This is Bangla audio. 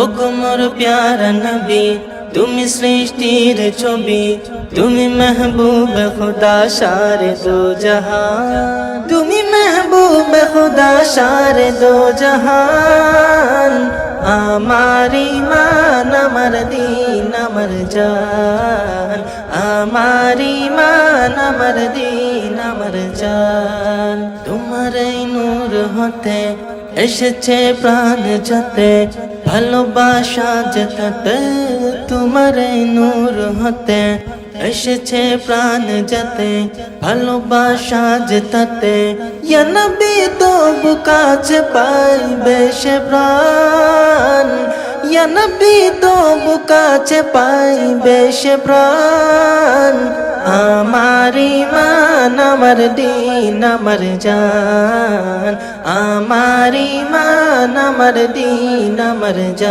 ও মোর প্যারা নবী, তুমি সৃষ্টির ছবি, তুমি মেহবুব খুদা সারে দো জাহান, তুমি মেহবুব খুদা সারে দো জাহান। আমার ঈমান, আমার দীন, আমার জান, আমার ঈমান, আমার দীন, আমার জান। তোমার এই নূর হতে এসেছে প্রাণ যাতে, ভালোবাসা যেতে, তোমার এই নূর হতে এসেছে প্রাণ যাতে, ভালোবাসা যেতে। ইয়া নবী তবু কাছে পাইবে সে প্রাণ, ইয়া নবী তবু কাছে পাইবে সে প্রাণ। আমার ঈমান, আমার দীন, আমার জান, আমার ঈমান, আমার দীন, আমার জান।